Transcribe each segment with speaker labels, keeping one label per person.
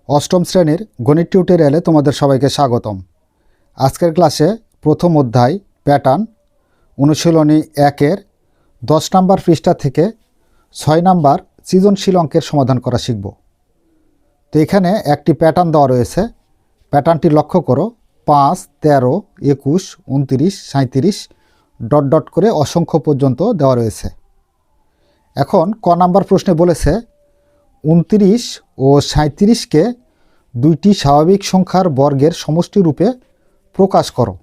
Speaker 1: অষ্টম শ্রেণীর গণিত টিউটোরিয়ালে তোমাদের সবাইকে স্বাগতম। আজকের ক্লাসে প্রথম অধ্যায় প্যাটার্ন অনুশীলনী 1-এর 10 নম্বর পৃষ্ঠা থেকে 6 নম্বর সৃজনশীল অঙ্কের সমাধান করা শিখব। তো এখানে একটি প্যাটার্ন দেওয়া রয়েছে। প্যাটার্নটি লক্ষ্য করো, 5, 13, 21, 29, 37 ডট ডট করে অসংখ্য পর্যন্ত দেওয়া রয়েছে। এখন ক নাম্বার প্রশ্নে বলেছে 29 ও 37কে দুইটি স্বাভাবিক সংখ্যার বর্গের সমষ্টি রূপে প্রকাশ করো।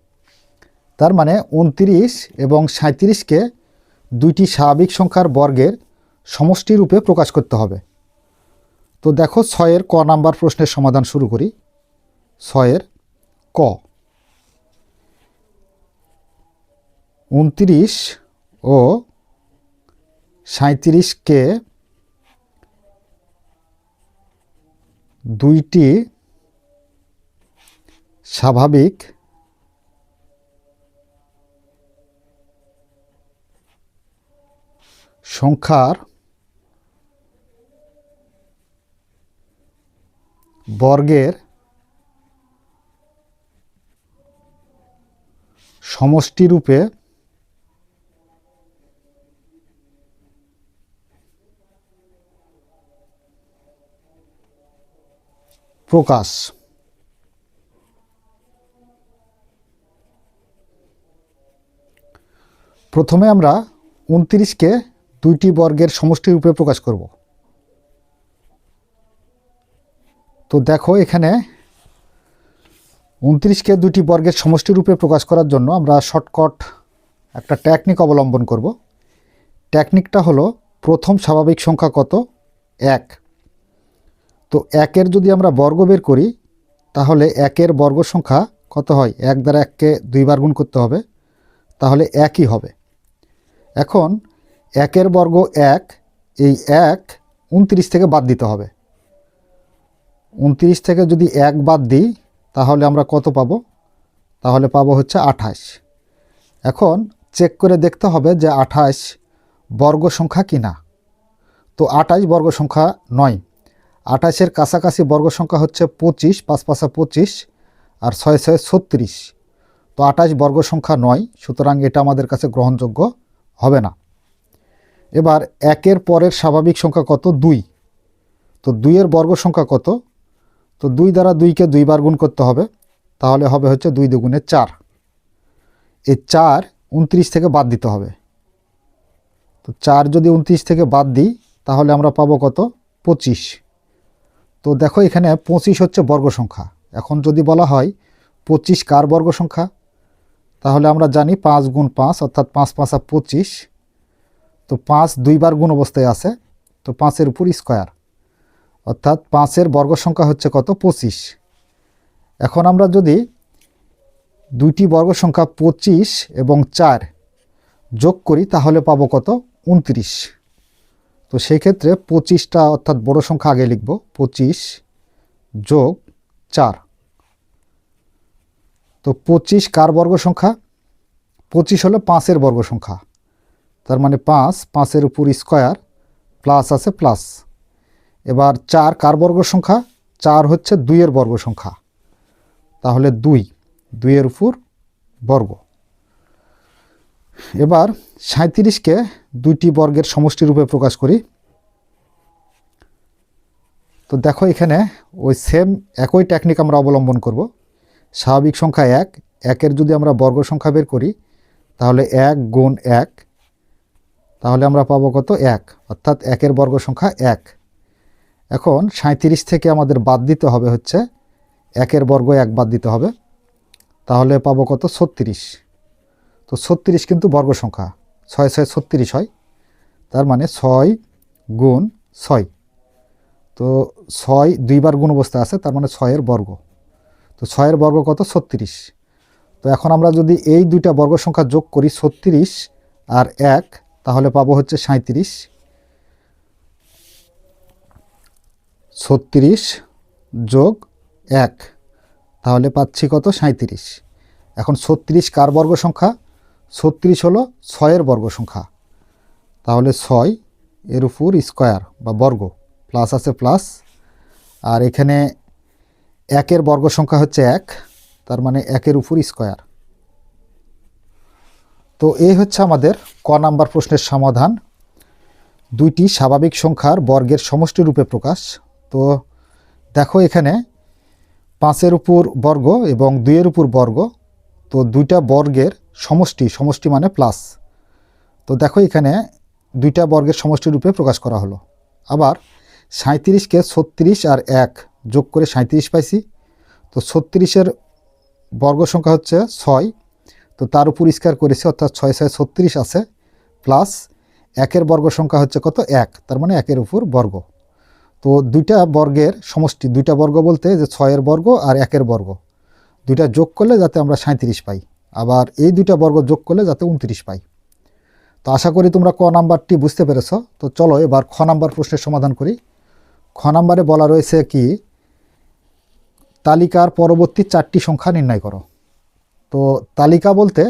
Speaker 1: তার মানে 29 এবং 37কে দুইটি স্বাভাবিক সংখ্যার বর্গের সমষ্টি রূপে প্রকাশ করতে হবে। তো দেখো 6-এর ক নাম্বার প্রশ্নের সমাধান শুরু করি। 6-এর ক, 29 ও 37কে দুইটি স্বাভাবিক সংখ্যার বর্গের সমষ্টিরূপে প্রকাশ। প্রথমে আমরা 29কে দুইটি বর্গের সমষ্টি রূপে প্রকাশ করব। তো দেখো এখানে 29কে দুইটি বর্গের সমষ্টি রূপে প্রকাশ করার জন্য আমরা শর্টকাট একটা টেকনিক অবলম্বন করব। টেকনিকটা হলো, প্রথম স্বাভাবিক সংখ্যা কত? 1। তো 1-এর যদি আমরা বর্গ বের করি তাহলে 1-এর বর্গ সংখ্যা কত হয়? 1 দ্বারা 1কে 2 বার গুণ করতে হবে, তাহলে 1ই হবে। এখন 1-এর বর্গ 1, এই 1 29 থেকে বাদ দিতে হবে। 29 থেকে যদি 1 বাদ দিই তাহলে আমরা কত পাবো? তাহলে পাবো হচ্ছে 28। এখন চেক করে দেখতে হবে যে 28 বর্গ সংখ্যা কি না। তো 28 বর্গ সংখ্যা নয়। 28-এর কাছাকাছি বর্গ সংখ্যা হচ্ছে 25, 5 5 25 আর 6 6 36। তো 28 বর্গ সংখ্যা নয়, সুতরাং এটা আমাদের কাছে গ্রহণযোগ্য হবে না। এবার 1-এর পরের স্বাভাবিক সংখ্যা কত? 2। তো 2-এর বর্গ সংখ্যা কত? তো 2 দ্বারা 2কে 2 বার গুণ করতে হবে, তাহলে হবে হচ্ছে 2 দুগুণে 4। এই 4 29 থেকে বাদ দিতে হবে। তো 4 যদি 29 থেকে বাদ দিই তাহলে আমরা পাবো কত? 25। তো দেখো এখানে 25 হচ্ছে বর্গ সংখ্যা। এখন যদি বলা হয় 25 কার বর্গ সংখ্যা, তাহলে আমরা জানি 5 গুণ 5 অর্থাৎ 5 5 25। তো 5 2 বার গুণ অবস্থায় আছে, তো 5-এর উপর স্কোয়ার অর্থাৎ 5-এর বর্গ সংখ্যা হচ্ছে কত? 25। এখন আমরা যদি দুইটি বর্গ সংখ্যা 25 এবং 4 যোগ করি তাহলে পাবো কত? 29। তো সেই ক্ষেত্রে 25টা অর্থাৎ বড় সংখ্যা আগে লিখব, 25 যোগ 4। তো 25 কার বর্গ সংখ্যা? 25 হলো 5-এর বর্গ সংখ্যা। তার মানে 5 5-এর উপর স্কোয়ার প্লাস আছে প্লাস। এবার 4 কার বর্গ সংখ্যা? 4 হচ্ছে 2-এর বর্গ সংখ্যা, তাহলে 2-এর উপর বর্গ। এবার 37কে দুইটি বর্গের সমষ্টি রূপে প্রকাশ করি। তো দেখো এখানে ওই একই টেকনিক আমরা অবলম্বন করব। স্বাভাবিক সংখ্যা 1, 1-এর যদি আমরা বর্গ সংখ্যা বের করি তাহলে 1 গুণ 1, তাহলে আমরা পাবো কত? 1, অর্থাৎ 1-এর বর্গ সংখ্যা 1। এখন 37 থেকে আমাদের বাদ দিতে হবে হচ্ছে 1-এর বর্গ 1 বাদ দিতে হবে, তাহলে পাবো কত? 36। তো 36 কিন্তু বর্গ সংখ্যা, 6 6 36 হয়, তার মানে 6 গুণ 6। তো 6 2 বার গুণ অবস্থায় আছে, তার মানে 6-এর বর্গ। তো 6-এর বর্গ কত? 36। তো এখন আমরা যদি এই দুইটা বর্গ সংখ্যা যোগ করি 36 আর 1, তাহলে পাবো হচ্ছে 37। 36 যোগ 1, তাহলে পাচ্ছি কত? 37। এখন 36 কার বর্গ সংখ্যা? 36 হলো 6-এর বর্গ সংখ্যা, তাহলে 6 এর উপর স্কোয়ার বা বর্গ, প্লাস আছে প্লাস, আর এখানে একের বর্গ সংখ্যা হচ্ছে 1, তার মানে 1-এর উপর স্কয়ার। তো এই হচ্ছে আমাদের ক নাম্বার প্রশ্নের সমাধান, দুইটি স্বাভাবিক সংখ্যার বর্গের সমষ্টি রূপে প্রকাশ। তো দেখো এখানে 5-এর উপর বর্গ এবং 2-এর উপর বর্গ, তো দুইটা বর্গের সমষ্টি, সমষ্টি মানে প্লাস। তো দেখো এখানে দুইটা বর্গের সমষ্টি রূপে প্রকাশ করা হলো। আবার 37কে 36 আর 1 যোগ করে 37 পাইছি। তো 36-এর বর্গ সংখ্যা হচ্ছে 6, তো তার উপর স্কয়ার করেছি, অর্থাৎ 6 × 6 = 36 আছে, প্লাস 1-এর বর্গ সংখ্যা হচ্ছে কত, 1, তার মানে 1-এর উপর বর্গ। তো দুইটা বর্গের সমষ্টি, দুইটা বর্গ বলতে যে 6-এর বর্গ আর 1-এর বর্গ, দুইটা যোগ করলে যাতে আমরা 37 পাই, আবার এই দুইটা বর্গ যোগ করলে যাতে 29 পাই। তো আশা করি তোমরা ক নাম্বারটি বুঝতে পেরেছ। তো চলো এবার খ নাম্বার প্রশ্নের সমাধান করি। খ নাম্বারে বলা রয়েছে কি, তালিকার পরবর্তী 4টি সংখ্যা নির্ণয় করো। তো তালিকা বলতে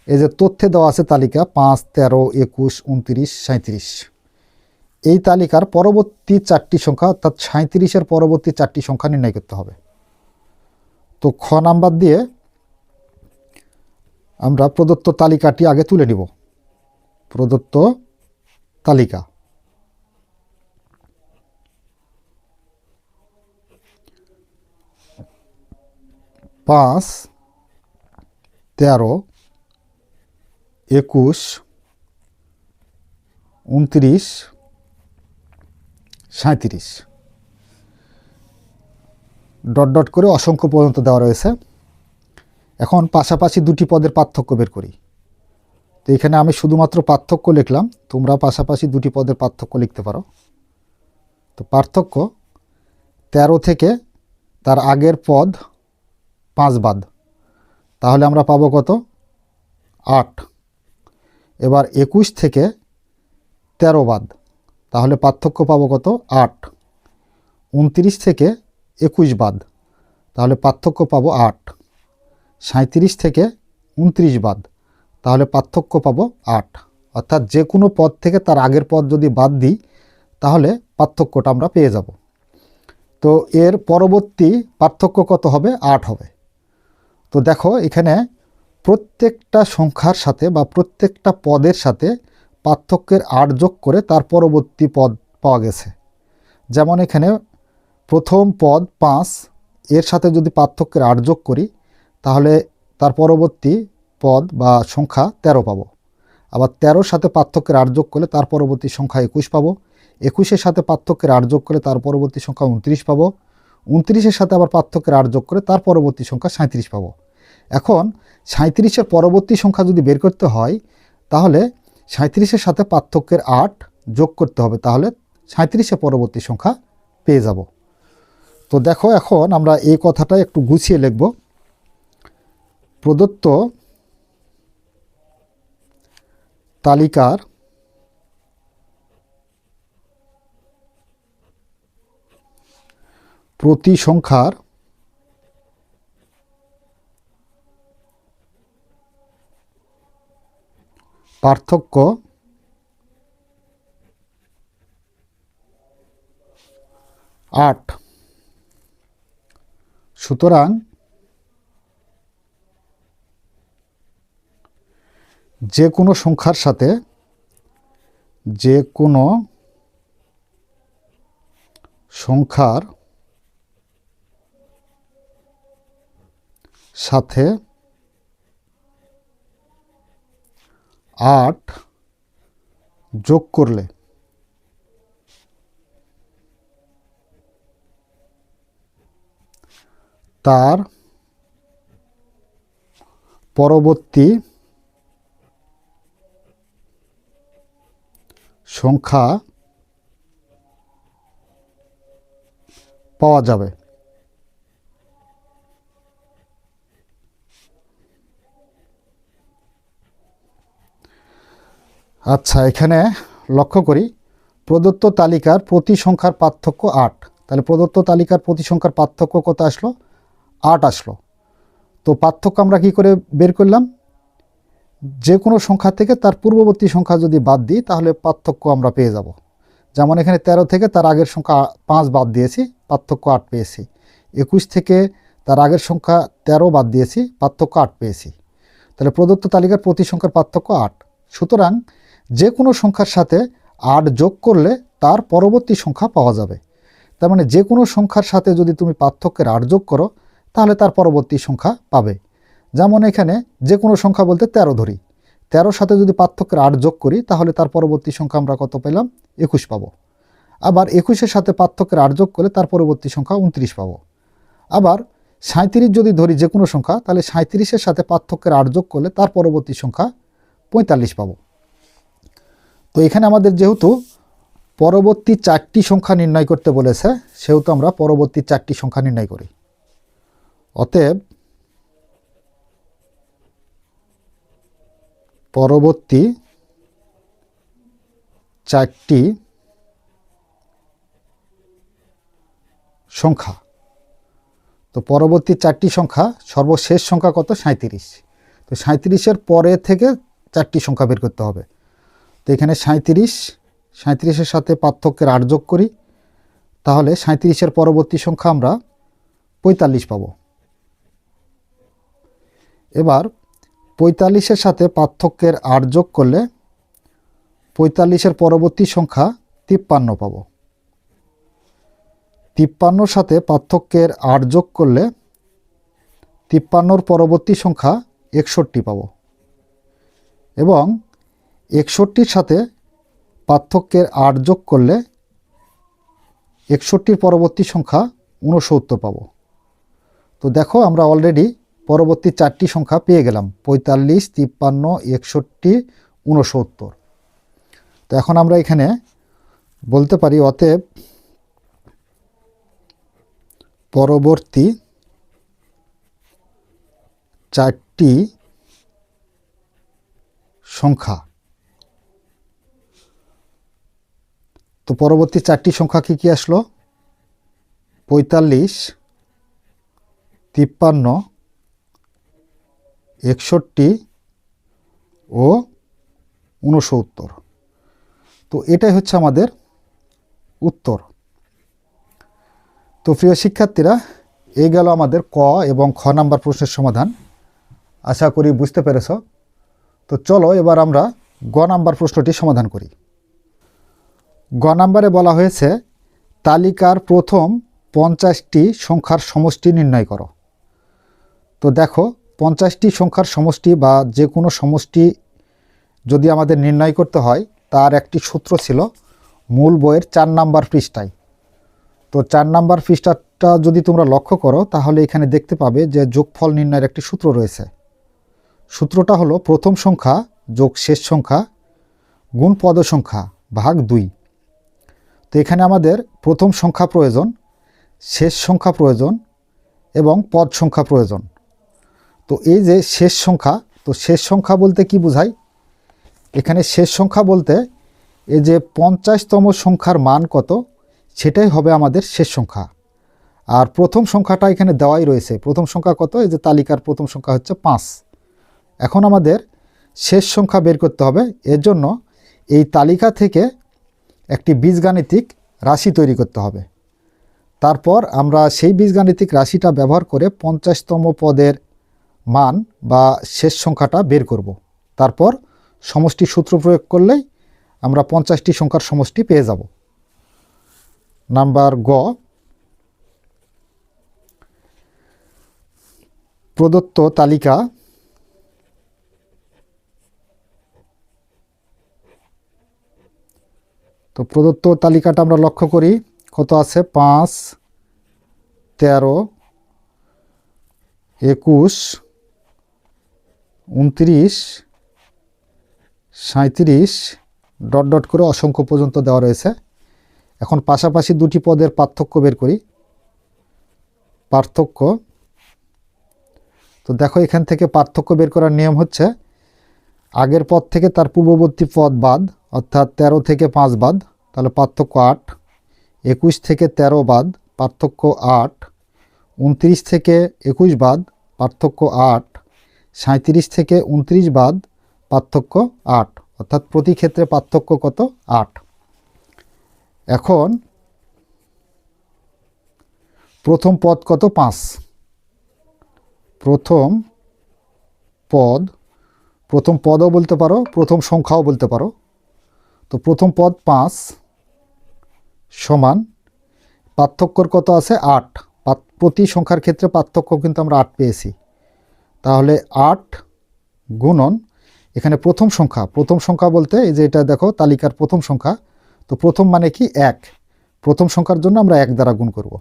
Speaker 1: এই যে তথ্যে দেওয়া আছে তালিকা 5, 13, 21, 29, 37, এই তালিকার পরবর্তী 4টি সংখ্যা, অর্থাৎ 37-এর পরবর্তী 4টি সংখ্যা নির্ণয় করতে হবে। তো খ নাম্বার দিয়ে আমরা প্রদত্ত তালিকাটি আগে তুলে নিব। প্রদত্ত তালিকা, পাঁচ, 13, 21, 29, 37 ডট ডট করে অসংখ্য পর্যন্ত দেওয়া রয়েছে। এখন পাশাপাশি দুটি পদের পার্থক্য বের করি। তো এখানে আমি শুধুমাত্র পার্থক্য লিখলাম, তোমরা পাশাপাশি দুটি পদের পার্থক্য লিখতে পারো। তো পার্থক্য 13 থেকে তার আগের পদ 5 বাদ, তাহলে আমরা পাবো কত, 8। এবার 21 থেকে 13 বাদ, তাহলে পার্থক্য পাবো কত, 8। 29 থেকে 21 বাদ, তাহলে পার্থক্য পাবো 8। 37 থেকে 29 বাদ, তাহলে পার্থক্য পাবো 8। অর্থাৎ যে কোনো পদ থেকে তার আগের পদ যদি বাদ দিই তাহলে পার্থক্যটা আমরা পেয়ে যাব। তো এর পরবর্তী পার্থক্য কত হবে, 8 হবে। তো দেখো এখানে প্রত্যেকটা সংখ্যার সাথে বা প্রত্যেকটা পদের সাথে পার্থক্যের 8 যোগ করে তার পরবর্তী পদ পাওয়া গেছে। যেমন এখানে প্রথম পদ 5, এর সাথে যদি পার্থক্যের 8 যোগ করি তাহলে তার পরবর্তী পদ বা সংখ্যা 13 পাবো। আবার 13-র সাথে পার্থক্যের 8 যোগ করলে তার পরবর্তী সংখ্যা 21 পাবো। 21-এর সাথে পার্থক্যের 8 যোগ করলে তার পরবর্তী সংখ্যা 29 পাবো। 29-এর সাথে আবার পার্থক্যের 8 যোগ করে তার পরবর্তী সংখ্যা 37 পাবো। এখন 37-এর পরবর্তী সংখ্যা যদি বের করতে হয় তাহলে 37-এর সাথে পার্থক্যের 8 যোগ করতে হবে, তাহলে 37-এর পরবর্তী সংখ্যা পেয়ে যাব। তো দেখো এখন আমরা এই কথাটা একটু গুছিয়ে লিখব। প্রদত্ত তালিকার প্রতি সংখ্যার পার্থক্য 8। সুতরাং যে কোনো সংখ্যার সাথে সাথে 8 যোগ করলে তার পরবর্তী সংখ্যা পাওয়া যাবে। আচ্ছা, এখানে লক্ষ্য করি প্রদত্ত তালিকার প্রতি সংখ্যার পার্থক্য 8, তাহলে প্রদত্ত তালিকার প্রতি সংখ্যার পার্থক্য কত আসলো, 8 আসলো। তো পার্থক্য আমরা কি করে বের করলাম, যে কোনো সংখ্যা থেকে তার পূর্ববর্তী সংখ্যা যদি বাদ দিই তাহলে পার্থক্য আমরা পেয়ে যাব। যেমন এখানে 13 থেকে তার আগের সংখ্যা 5 বাদ দিয়েছি, পার্থক্য 8 পেয়েছি। 21 থেকে তার আগের সংখ্যা 13 বাদ দিয়েছি, পার্থক্য 8 পেয়েছি। তাহলে প্রদত্ত তালিকার প্রতি সংখ্যার পার্থক্য 8। সুতরাং যে কোনো সংখ্যার সাথে 8 যোগ করলে তার পরবর্তী সংখ্যা পাওয়া যাবে। তার মানে যে কোনো সংখ্যার সাথে যদি তুমি পার্থক্যের 8 যোগ করো তাহলে তার পরবর্তী সংখ্যা পাবে। যেমন এখানে যে কোনো সংখ্যা বলতে 13 ধরি, 13 সাথে যদি পার্থক্যের 8 যোগ করি তাহলে তার পরবর্তী সংখ্যা আমরা কত পেলাম? 21 পাবো। আবার 21-এর সাথে পার্থক্যের 8 যোগ করলে তার পরবর্তী সংখ্যা 29 পাবো। আবার 37 যদি ধরি যে কোনো সংখ্যা, তাহলে 37-এর সাথে পার্থক্যের 8 যোগ করলে তার পরবর্তী সংখ্যা 45 পাবো। তো এখানে আমাদের যেহেতু পরবর্তী 4টি সংখ্যা নির্ণয় করতে বলেছে, সেহেতু আমরা পরবর্তী 4টি সংখ্যা নির্ণয় করি। অতএব পরবর্তী 4টি সংখ্যা। তো পরবর্তী 4টি সংখ্যা, সর্বশেষ সংখ্যা কত? 37। তো 37-এর পরে থেকে 4টি সংখ্যা বের করতে হবে। তো এখানে 37-এর সাথে পার্থক্যের 8 যোগ করি, তাহলে 37-এর পরবর্তী সংখ্যা আমরা 45 পাব। এবার 45-এর সাথে পার্থক্যের 8 যোগ করলে 45-এর পরবর্তী সংখ্যা 53 পাব। 53-এর সাথে পার্থক্যের 8 যোগ করলে 53-এর পরবর্তী সংখ্যা 61 পাব। এবং 61-এর সাথে পার্থক্যের 8 যোগ করলে 61-এর পরবর্তী সংখ্যা 69 পাব। তো দেখো আমরা অলরেডি পরবর্তী 4টি সংখ্যা পেয়ে গেলাম, 45, 53, 61, 69। তো এখন আমরা এখানে বলতে পারি অতএব পরবর্তী 4টি সংখ্যা। তো পরবর্তী 4টি সংখ্যা কি আসলো? 45, 53, 61 ও 69। তো এটাই হচ্ছে আমাদের উত্তর। তো প্রিয় শিক্ষার্থীরা, এই গেল আমাদের ক এবং খ নাম্বার প্রশ্নের সমাধান। আশা করি বুঝতে পেরেছ। তো চলো এবার আমরা গ নাম্বার প্রশ্নটি সমাধান করি। গ নাম্বারে বলা হয়েছে তালিকার প্রথম 50টি সংখ্যার সমষ্টি নির্ণয় করো। তো দেখো 50টি সংখ্যার সমষ্টি বা যে কোনো সমষ্টি যদি আমাদের নির্ণয় করতে হয় তার একটি সূত্র ছিল মূল বইয়ের 4 নাম্বার পৃষ্ঠায়। তো 4 নাম্বার পৃষ্ঠাটা যদি তোমরা লক্ষ্য করো তাহলে এখানে দেখতে পাবে যে যোগফল নির্ণয়ের একটি সূত্র রয়েছে। সূত্রটা হলো প্রথম সংখ্যা যোগ শেষ সংখ্যা গুণ পদ সংখ্যা ভাগ 2। তো এখানে আমাদের প্রথম সংখ্যা প্রয়োজন, শেষ সংখ্যা প্রয়োজন এবং পদ সংখ্যা প্রয়োজন। তো এই যে শেষ সংখ্যা, তো শেষ সংখ্যা বলতে কি বোঝায়? এখানে শেষ সংখ্যা বলতে এই যে 50তম সংখ্যার মান কত সেটাই হবে আমাদের শেষ সংখ্যা। আর প্রথম সংখ্যাটা এখানে দেওয়াই রয়েছে। প্রথম সংখ্যা কত? এই যে তালিকার প্রথম সংখ্যা হচ্ছে 5। এখন আমাদের শেষ সংখ্যা বের করতে হবে। এর জন্য এই তালিকা থেকে একটি বীজগাণিতিক রাশি তৈরি করতে হবে। তারপর আমরা সেই বীজগাণিতিক রাশিটা ব্যবহার করে 50তম পদের মান বা শেষ সংখ্যাটা বের করব। তারপর সমষ্টি সূত্র প্রয়োগ করলেই আমরা 50টি সংখ্যার সমষ্টি পেয়ে যাব। নাম্বার গ, প্রদত্ত তালিকা তো প্রদত্ত তালিকাটা আমরা লক্ষ্য করি কত আছে? 5, 13, 21, 29, 37 ডট ডট করে অসংখ্য পর্যন্ত দেওয়া রয়েছে। এখন পাশাপাশি দুটি পদের পার্থক্য বের করি। পার্থক্য, তো দেখো এখান থেকে পার্থক্য বের করার নিয়ম হচ্ছে আগের পদ থেকে তার পূর্ববর্তী পদ বাদ, অর্থাৎ 13 থেকে 5 বাদ, তাহলে পার্থক্য 8। 21 থেকে 13 বাদ, পার্থক্য 8। 29 থেকে 21 বাদ, পার্থক্য 8। 37 থেকে 29 বাদ, পার্থক্য 8, অর্থাৎ প্রতি ক্ষেত্রে পার্থক্য কত? 8। এখন প্রথম পদ কত? 5। প্রথম পদও বলতে পারো, প্রথম সংখ্যাও বলতে পারো। তো প্রথম পদ 5 সমান পার্থক্যর কত আছে? 8। প্রতি সংখ্যার ক্ষেত্রে পার্থক্য কিন্তু আমরা 8 পেয়েছি। তাহলে 8 গুণন এখানে প্রথম সংখ্যা বলতে এই যে এটা দেখো তালিকার প্রথম সংখ্যা। তো প্রথম মানে কি? 1। প্রথম সংখ্যার জন্য আমরা 1 দ্বারা গুণ করব।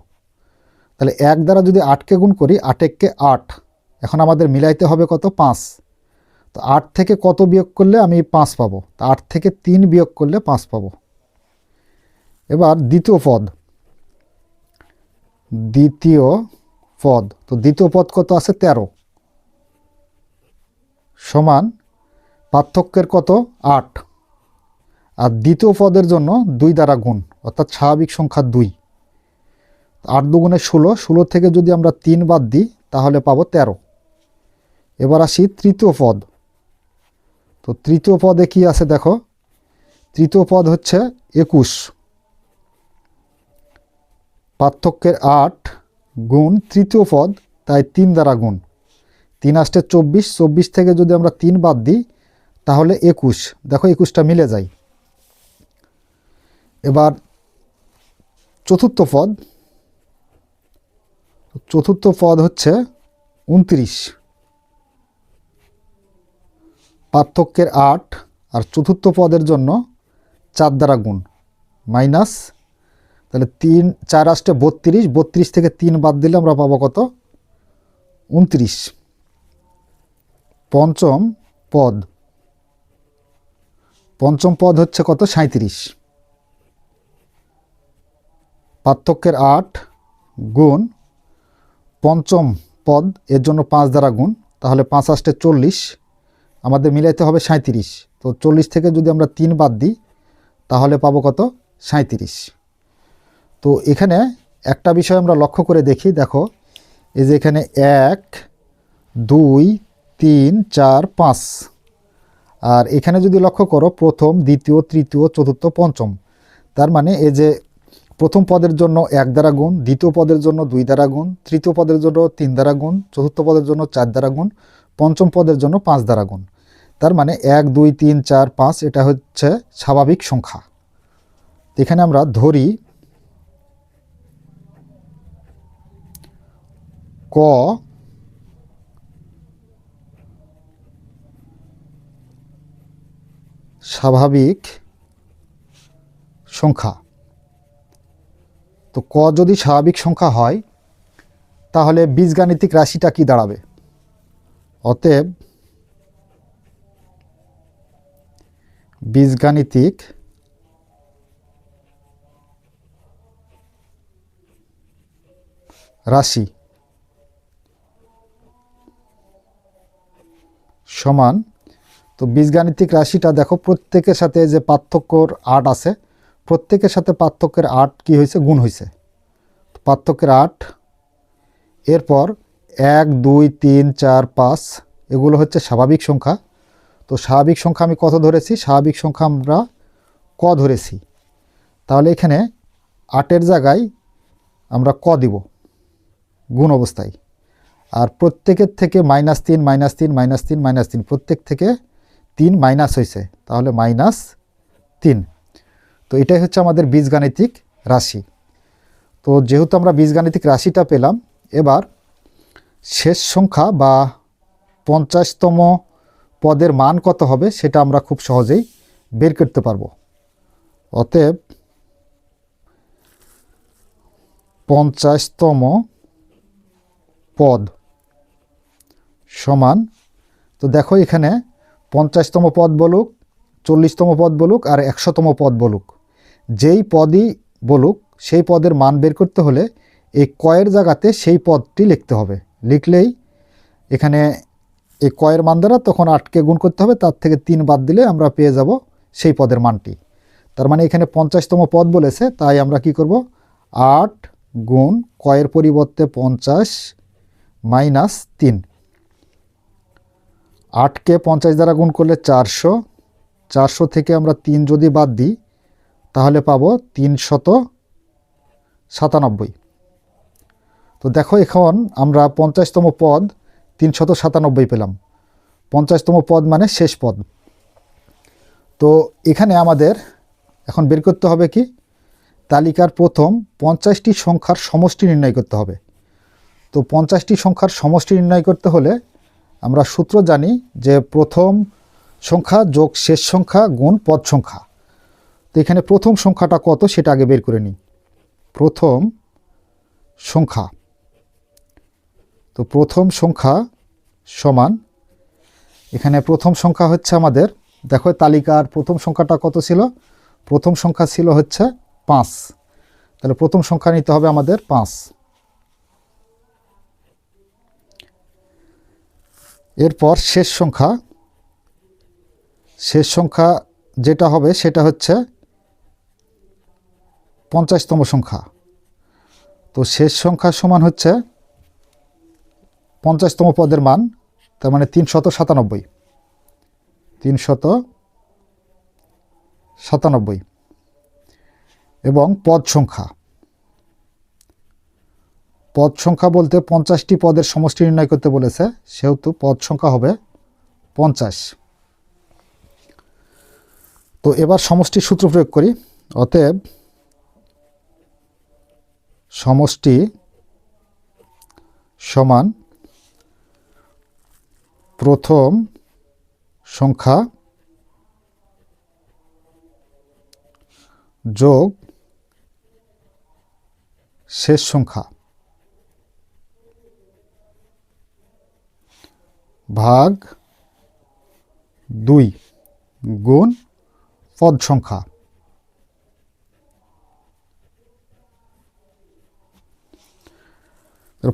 Speaker 1: তাহলে 1 দ্বারা যদি 8কে গুণ করি, 8 একে 8। এখন আমাদের মিলাইতে হবে কত? 5। তো 8 থেকে কত বিয়োগ করলে আমি 5 পাবো? তো 8 থেকে 3 বিয়োগ করলে 5 পাবো। এবার দ্বিতীয় পদ। তো দ্বিতীয় পদ কত আছে? 13 সমান পার্থক্যের কত? 8। আর দ্বিতীয় পদের জন্য 2 দ্বারা গুণ, অর্থাৎ স্বাভাবিক সংখ্যা 2। 8 দুগুণে 16, 16 থেকে যদি আমরা 3 বাদ দিই তাহলে পাবো 13। এবার আসি তৃতীয় পদ। তো তৃতীয় পদে কি আছে দেখো? তৃতীয় পদ হচ্ছে 21। পার্থক্যের 8 গুণ তৃতীয় পদ, তাই 3 দ্বারা গুণ। 3 আসতে 24, 24 থেকে যদি আমরা 3 বাদ দিই তাহলে 21। দেখো 21টা মিলে যায়। এবার চতুর্থ পদ হচ্ছে 29। পার্থক্যের 8 আর চতুর্থ পদের জন্য 4 দ্বারা গুণ মাইনাস। তাহলে 3 4 আসতে 32, 32 থেকে 3 বাদ দিলে আমরা পাবো কত? 29। পঞ্চম পদ হচ্ছে কত? 37। পার্থক্যের 8 গুণ পঞ্চম পদ, এর জন্য 5 দ্বারা গুণ। তাহলে 5 আসতে 40, আমাদের মিলাইতে হবে 37। তো 40 থেকে যদি আমরা 3 বাদ দিই তাহলে পাবো কত? 37। তো এখানে একটা বিষয় আমরা লক্ষ্য করে দেখি। দেখো এই যে এখানে 1 2 3 4 5, আর এখানে যদি লক্ষ্য করো প্রথম, দ্বিতীয়, তৃতীয়, চতুর্থ, পঞ্চম। তার মানে এই যে প্রথম পদের জন্য 1 দ্বারা গুণ, দ্বিতীয় পদের জন্য 2 দ্বারা গুণ, তৃতীয় পদের জন্য 3 দ্বারা গুণ, চতুর্থ পদের জন্য 4 দ্বারা গুণ, পঞ্চম পদের জন্য 5 দ্বারা গুণ। তার মানে 1 2 3 4 5 এটা হচ্ছে স্বাভাবিক সংখ্যা। এখানে আমরা ধরি ক স্বাভাবিক সংখ্যা। তো ক যদি স্বাভাবিক সংখ্যা হয় তাহলে বীজগাণিতিক রাশিটা কি দাঁড়াবে? অতএব বীজগাণিতিক রাশি সমান, তো বীজগাণিতিক রাশিটা দেখো প্রত্যেকের সাথে যে পার্থক্যর 8 আছে, প্রত্যেকের সাথে পার্থক্যের 8 কি হয়েছে? গুণ হয়েছে। পার্থক্যের 8, এরপর 1 2 3 4 5 এগুলো হচ্ছে স্বাভাবিক সংখ্যা। তো স্বাভাবিক সংখ্যা আমি কত ধরেছি? স্বাভাবিক সংখ্যা আমরা ক ধরেছি। তাহলে এখানে 8-এর জায়গায় আমরা ক দিব গুণ অবস্থায়। আর প্রত্যেকের থেকে -3 -3 -3 -3, প্রত্যেক থেকে 3 মাইনাস হয়েছে, তাহলে -3। তো এটাই হচ্ছে আমাদের বীজগাণিতিক রাশি। তো যেহেতু আমরা বীজগাণিতিক রাশিটা পেলাম, এবার শেষ সংখ্যা বা 50তম পদের মান কত হবে সেটা আমরা খুব সহজেই বের করতে পারবো। অতএব 50তম পদ সমান, তো দেখো এখানে 50তম পদ বলুক, 40তম পদ বলুক আর 100তম পদ বলুক, যেই পদই বলুক সেই পদের মান বের করতে হলে এই কয়ের জায়গাতে সেই পদটি লিখতে হবে। লিখলেই এখানে এই কয়ের মান দ্বারা তখন 8কে গুণ করতে হবে, তার থেকে 3 বাদ দিলে আমরা পেয়ে যাব সেই পদের মানটি। তার মানে এখানে 50তম পদ বলেছে, তাই আমরা কি করব? 8 গুণ কয়ের পরিবর্তে 50 -3। 8কে 50 দ্বারা গুণ করলে 400, 400 থেকে আমরা 3 যদি বাদ দিই তাহলে পাবো 397। তো দেখো এখন আমরা 50তম পদ 397 পেলাম। 50তম পদ মানে শেষ পদ। তো এখানে আমাদের এখন বের করতে হবে কি, তালিকার প্রথম 50টি সংখ্যার সমষ্টি নির্ণয় করতে হবে। তো 50টি সংখ্যার সমষ্টি নির্ণয় করতে হলে আমরা সূত্র জানি যে প্রথম সংখ্যা যোগ শেষ সংখ্যা গুণ পদ সংখ্যা। তো এখানে প্রথম সংখ্যাটা কত সেটা আগে বের করে নিই। প্রথম সংখ্যা, তো প্রথম সংখ্যা সমান, এখানে প্রথম সংখ্যা হচ্ছে আমাদের, দেখো তালিকার প্রথম সংখ্যাটা কত ছিল, প্রথম সংখ্যা ছিল হচ্ছে 5। তাহলে প্রথম সংখ্যা নিতে হবে আমাদের 5। এরপর শেষ সংখ্যা, শেষ সংখ্যা যেটা হবে সেটা হচ্ছে 50তম সংখ্যা। তো শেষ সংখ্যা সমান হচ্ছে 50তম পদের মান, তার মানে 397। 397 এবং পদ সংখ্যা, পদ সংখ্যা বলতে 50টি পদের সমষ্টি নির্ণয় করতে বলেছে, সেহেতু পদ সংখ্যা হবে 50। তো এবার সমষ্টি সূত্র প্রয়োগ করি। অতএব সমষ্টি সমান প্রথম সংখ্যা যোগ শেষ সংখ্যা ভাগ 2 গুণ পদ সংখ্যা।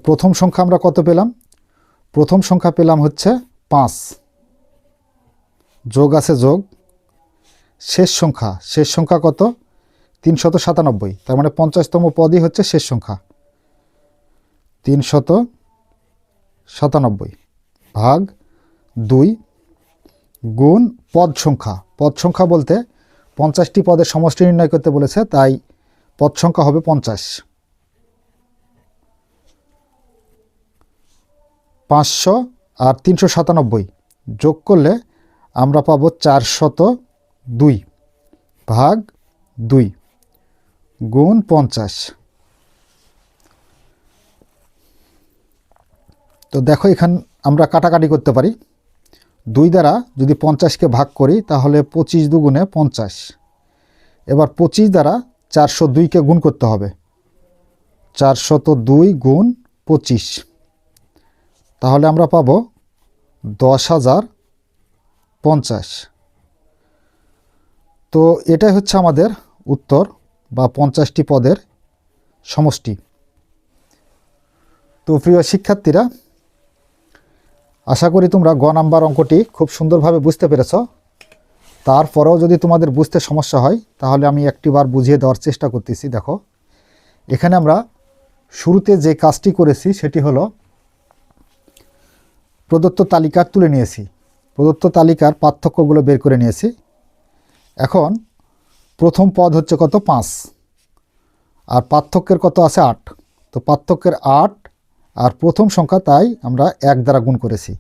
Speaker 1: প্রথম সংখ্যা আমরা কত পেলাম, প্রথম সংখ্যা পেলাম হচ্ছে 5, যোগ আছে যোগ, শেষ সংখ্যা, শেষ সংখ্যা কত 397, তার মানে 50তম পদই হচ্ছে শেষ সংখ্যা। 397 ভাগ 2 গুণ পদ সংখ্যা। পদ সংখ্যা বলতে 50টি পদের সমষ্টি নির্ণয় করতে বলেছে, তাই পদ সংখ্যা হবে 50। 500 আর 397 যোগ করলে আমরা পাবো 402 ভাগ 2 গুণ 50। তো দেখো এখানে আমরা কাটাকাটি করতে পারি। 2 দ্বারা যদি 50কে ভাগ করি তাহলে 25 দুগুণে 50। এবার 25 দ্বারা 402কে গুণ করতে হবে, 402 গুণ 25, তাহলে আমরা পাবো 10,050। তো এটাই হচ্ছে আমাদের উত্তর বা 50টি পদের সমষ্টি। তো প্রিয় শিক্ষার্থীরা, আশা করি তোমরা গ নাম্বার অঙ্কটি খুব সুন্দরভাবে বুঝতে পেরেছ। তারপরেও যদি তোমাদের বুঝতে সমস্যা হয় তাহলে আমি একটিবার বুঝিয়ে দেওয়ার চেষ্টা করতেছি। দেখো এখানে আমরা শুরুতে যে কাজটি করেছি সেটি হলো প্রদত্ত তালিকা তুলে নিয়েছি, প্রদত্ত তালিকার পার্থক্যগুলো বের করে নিয়েছি। এখন প্রথম পদ হচ্ছে কত 5 আর পার্থক্যের কত আছে 8। তো পার্থক্যের 8 আর প্রথম সংখ্যা, তাই আমরা 1 দ্বারা গুণ করেছি,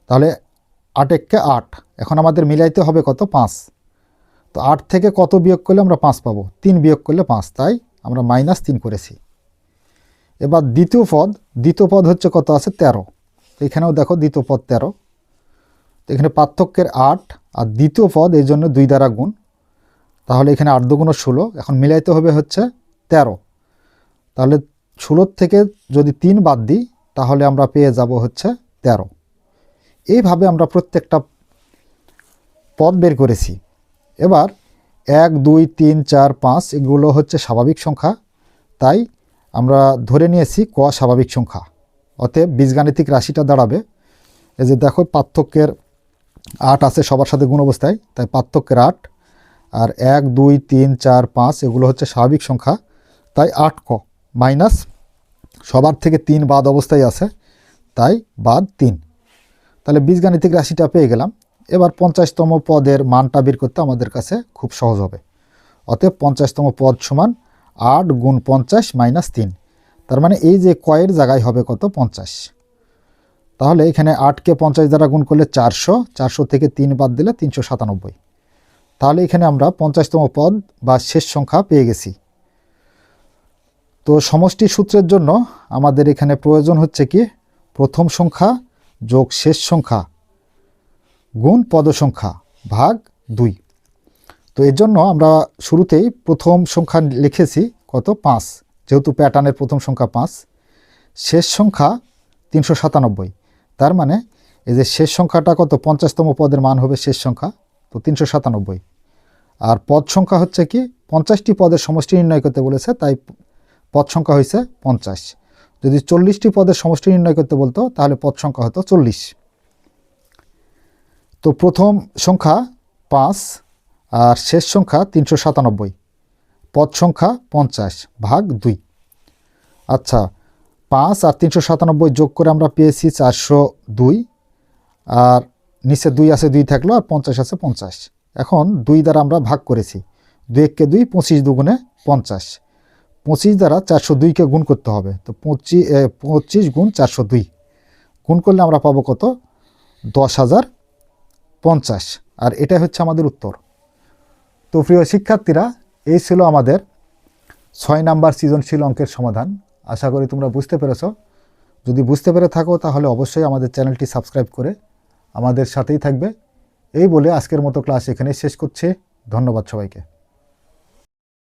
Speaker 1: তাহলে 8 × 8। এখন আমাদের মিলাইতে হবে কত 5। তো 8 থেকে কত বিয়োগ করলে আমরা 5 পাবো, 3 বিয়োগ করলে 5, তাই আমরা -3 করেছি। এবার দ্বিতীয় পদ হচ্ছে কত আছে 13। তো এখানেও দেখো দ্বিতীয় পদ 13। তো এখানে পার্থক্যের 8 আর দ্বিতীয় পদ, এই জন্য 2 দ্বারা গুণ, তাহলে এখানে 8 দুগুণ 16। এখন মিলাইতে হবে হচ্ছে 13। তাহলে 16 থেকে যদি 3 বাদ দিই তাহলে আমরা পেয়ে যাব হচ্ছে 13। এইভাবে আমরা প্রত্যেকটা পদ বের করেছি। এবার 1, 2, 3, 4, 5 এগুলো হচ্ছে স্বাভাবিক সংখ্যা, তাই আমরা ধরে নিয়েছি ক স্বাভাবিক সংখ্যা। অতএব বীজগাণিতিক রাশিটা দাঁড়াবে, এই যে দেখো পার্থক্যের 8 আছে সবার সাথে গুণ অবস্থায়, তাই পার্থক্যের 8 আর 1, 2, 3, 4, 5 এগুলো হচ্ছে স্বাভাবিক সংখ্যা, তাই 8 ক মাইনাস সবার থেকে 3 বাদ অবস্থায় আছে, তাই বাদ 3। তাহলে বীজগাণিতিক রাশিটা পেয়ে গেলাম। এবার 50তম পদের মানটা বের করতে আমাদের কাছে খুব সহজ হবে। অতএব 50তম পদ সমান 8 গুণ 50 মাইনাস 3। তার মানে এই যে কয়ের জায়গায় হবে কত 50। তাহলে এখানে 8কে 50 দ্বারা গুণ করলে 400, 400 থেকে 3 বাদ দিলে 397। তাহলে এখানে আমরা 50তম পদ বা শেষ সংখ্যা পেয়ে গেছি। তো সমষ্টি সূত্রের জন্য আমাদের এখানে প্রয়োজন হচ্ছে কি প্রথম সংখ্যা যোগ শেষ সংখ্যা গুণ পদ সংখ্যা ভাগ 2। তো এর জন্য আমরা শুরুতেই প্রথম সংখ্যা লিখেছি কত 5, যেহেতু প্যাটার্নের প্রথম সংখ্যা 5, শেষ সংখ্যা 397। তার মানে এই যে শেষ সংখ্যাটা কত 50তম পদের মান হবে শেষ সংখ্যা, তো 397। আর পদ সংখ্যা হচ্ছে কি 50টি পদের সমষ্টি নির্ণয় করতে বলেছে, তাই পদ সংখ্যা হয়েছে 50। যদি 40টি পদের সমষ্টি নির্ণয় করতে বলতো তাহলে পদ সংখ্যা হতো 40। তো প্রথম সংখ্যা 5 আর শেষ সংখ্যা 397, পদ সংখ্যা 50 ভাগ 2। আচ্ছা, 5 আর 397 যোগ করে আমরা পেয়েছি 402, আর নিচে 2 আছে 2 থাকলো, আর 50 আছে 50। এখন 2 দ্বারা আমরা ভাগ করেছি, 2 1 কে 2, 25 দুগুণে 50। 25 দ্বারা 402কে গুণ করতে হবে, তো 25 গুণ 402 গুণ করলে আমরা পাবো কত 10,050। আর এটাই হচ্ছে আমাদের উত্তর। তো প্রিয় শিক্ষার্থীরা, এই ছিল আমাদের 6 নাম্বার সৃজনশীল অঙ্কের সমাধান। আশা করি তোমরা বুঝতে পেরেছ। যদি বুঝতে পেরে থাকো তাহলে অবশ্যই আমাদের চ্যানেলটি সাবস্ক্রাইব করে আমাদের সাথেই থাকবে। এই বলে আজকের মতো ক্লাস এখানেই শেষ করছি। ধন্যবাদ সবাইকে।